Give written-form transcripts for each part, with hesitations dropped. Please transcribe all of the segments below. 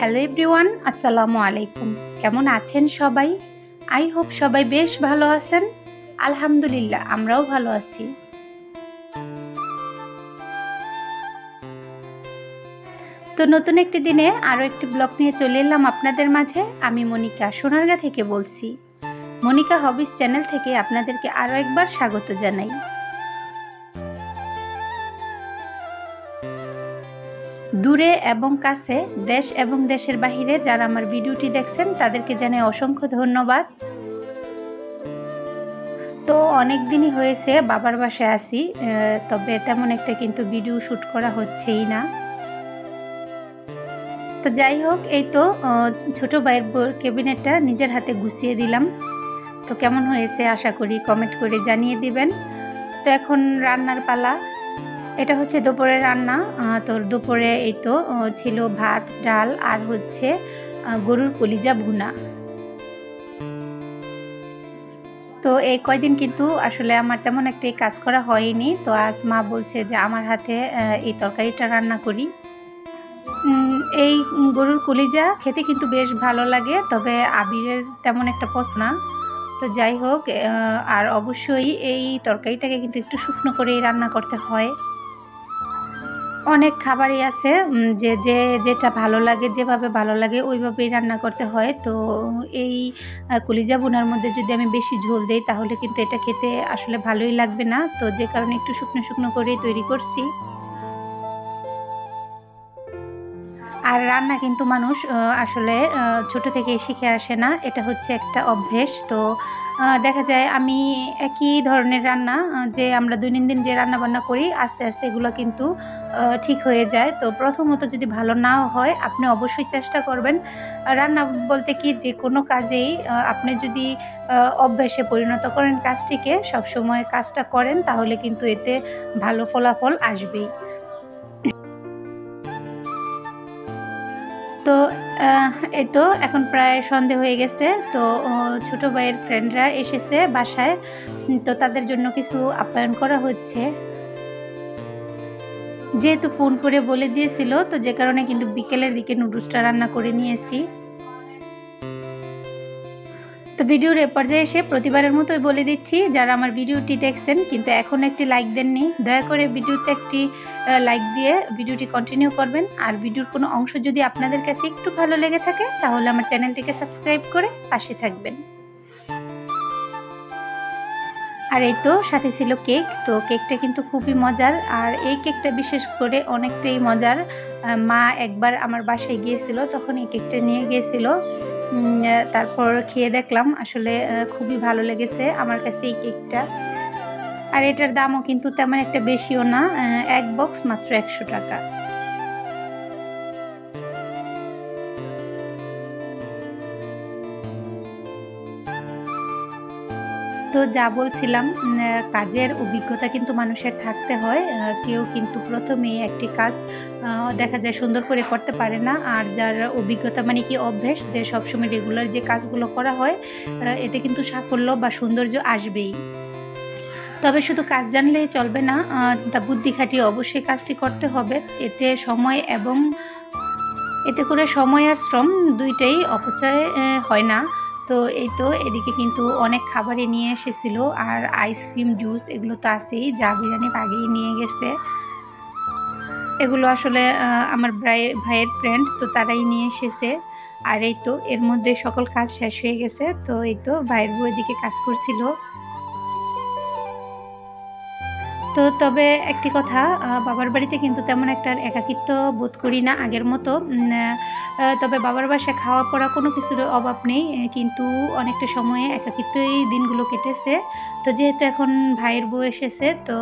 Hello everyone, আসসালামু আলাইকুম। কেমন আছেন সবাই? আই হোপ সবাই বেশ ভালো আছেন। আলহামদুলিল্লাহ, আমরাও ভালো আছি। তো নতুন একটি দিনে আরও একটি ব্লগ নিয়ে চলে এলাম আপনাদের মাঝে। আমি মনিকা সোনারগাঁ থেকে বলছি। মনিকা হবিস চ্যানেল থেকে আপনাদেরকে আরও একবার স্বাগত জানাই। দূরে এবং কাছে, দেশ এবং দেশের বাহিরে যারা আমার ভিডিওটি দেখছেন তাদেরকে জানাই অসংখ্য ধন্যবাদ। তো অনেক দিনই হয়েছে বাবার বাসায় আসি, তবে তেমন একটা কিন্তু ভিডিও শ্যুট করা হচ্ছেই না। তো যাই হোক, এই তো ছোটো ভাইয়ের ক্যাবিনেটটা নিজের হাতে গুছিয়ে দিলাম। তো কেমন হয়েছে আশা করি কমেন্ট করে জানিয়ে দিবেন। তো এখন রান্নার পালা। এটা হচ্ছে দুপুরের রান্না। তো দুপুরে এই তো ছিল ভাত, ডাল আর হচ্ছে গরুর কলিজা ভুনা। তো এই কয়দিন কিন্তু আসলে আমার তেমন একটা কাজ করা হয়নি। তো আজ মা বলছে যে আমার হাতে এই তরকারিটা রান্না করি। এই গরুর কলিজা খেতে কিন্তু বেশ ভালো লাগে, তবে আবিরের তেমন একটা পছন্দ না। তো যাই হোক, আর অবশ্যই এই তরকারিটাকে কিন্তু একটু শুকনো করেই রান্না করতে হয়। অনেক খাবারই আছে যে যেটা ভালো লাগে, যেভাবে ভালো লাগে ওইভাবেই রান্না করতে হয়। তো এই কলিজা ভুনার মধ্যে যদি আমি বেশি ঝোল দেই তাহলে কিন্তু এটা খেতে আসলে ভালোই লাগবে না। তো যে কারণে একটু শুকনো শুকনো করেই তৈরি করছি। আর রান্না কিন্তু মানুষ আসলে ছোট থেকে শিখে আসে না, এটা হচ্ছে একটা অভ্যেস। তো দেখা যায় আমি একই ধরনের রান্না যে আমরা দৈনন্দিন যে রান্না বান্না করি, আস্তে আস্তে এগুলো কিন্তু ঠিক হয়ে যায়। তো প্রথমত যদি ভালো নাও হয়, আপনি অবশ্যই চেষ্টা করবেন। রান্না বলতে কি, যে কোনো কাজেই আপনি যদি অভ্যাসে পরিণত করেন কাজটিকে, সবসময় কাজটা করেন, তাহলে কিন্তু এতে ভালো ফলাফল আসবেই। তো এই তো এখন প্রায় সন্ধে হয়ে গেছে। তো ছোটো ভাইয়ের ফ্রেন্ডরা এসেছে বাসায়। তো তাদের জন্য কিছু আপ্যায়ন করা হচ্ছে। যেহেতু ফোন করে বলে দিয়েছিল, তো যে কারণে কিন্তু বিকেলের দিকে নুডলসটা রান্না করে নিয়েছি। তো ভিডিওর এ পর্যায়ে এসে প্রতিবারের মতোই বলে দিচ্ছি, যারা আমার ভিডিওটি দেখছেন কিন্তু এখন একটি লাইক দেননি, দয়া করে ভিডিওতে একটি লাইক দিয়ে ভিডিওটি কন্টিনিউ করবেন। আর ভিডিওর কোনো অংশ যদি আপনাদের কাছে একটু ভালো লেগে থাকে তাহলে আমার চ্যানেলটিকে সাবস্ক্রাইব করে পাশে থাকবেন। আর এই তো সাথে ছিল কেক। তো কেকটা কিন্তু খুবই মজার, আর এই কেকটা বিশেষ করে অনেকটাই মজার। মা একবার আমার বাসায় গিয়েছিল, তখন এই কেকটা নিয়ে গিয়েছিল। তারপর খেয়ে দেখলাম আসলে খুবই ভালো লেগেছে আমার কাছে এই কেকটা। আর এটার দামও কিন্তু তেমন একটা বেশিও না, এক বক্স মাত্র 100 টাকা। তো যা বলছিলাম, কাজের অভিজ্ঞতা কিন্তু মানুষের থাকতে হয়। কেউ কিন্তু প্রথমেই একটি কাজ দেখা যায় সুন্দর করে করতে পারে না। আর যার অভিজ্ঞতা মানে কি অভ্যেস, যে সবসময় রেগুলার যে কাজগুলো করা হয়, এতে কিন্তু সাফল্য বা সৌন্দর্য আসবেই। তবে শুধু কাজ জানলেই চলবে না, তা বুদ্ধি খাটিয়ে অবশ্যই কাজটি করতে হবে। এতে করে সময় আর শ্রম দুইটাই অপচয় হয় না। তো এই তো এদিকে কিন্তু অনেক খাবারই নিয়ে এসেছিল, আর আইসক্রিম, জুস এগুলো তো আছেই, যা বিরিয়ানি আগেই নিয়ে গেছে। এগুলো আসলে আমার ভাইয়ের ফ্রেন্ড, তো তারাই নিয়ে এসেছে। আর এই তো এর মধ্যে সকল কাজ শেষ হয়ে গেছে। তো এই তো ভাইয়ের বউ এদিকে কাজ করছিল। তো তবে একটি কথা, বাবার বাড়িতে কিন্তু তেমন একটা একাকিত্ব বোধ করি না আগের মতো। তবে বাবার বাসায় খাওয়া পড়া কোনো কিছুর অভাব নেই, কিন্তু অনেকটা সময়ে একাকিত্বই দিনগুলো কেটেছে। তো যেহেতু এখন ভাইয়ের বউ এসেছে, তো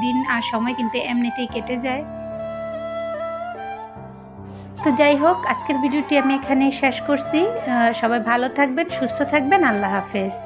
দিন আর সময় কিন্তু এমনিতেই কেটে যায়। তো যাই হোক, আজকের ভিডিওটি আমি এখানেই শেষ করছি। সবাই ভালো থাকবেন, সুস্থ থাকবেন। আল্লাহ হাফেজ।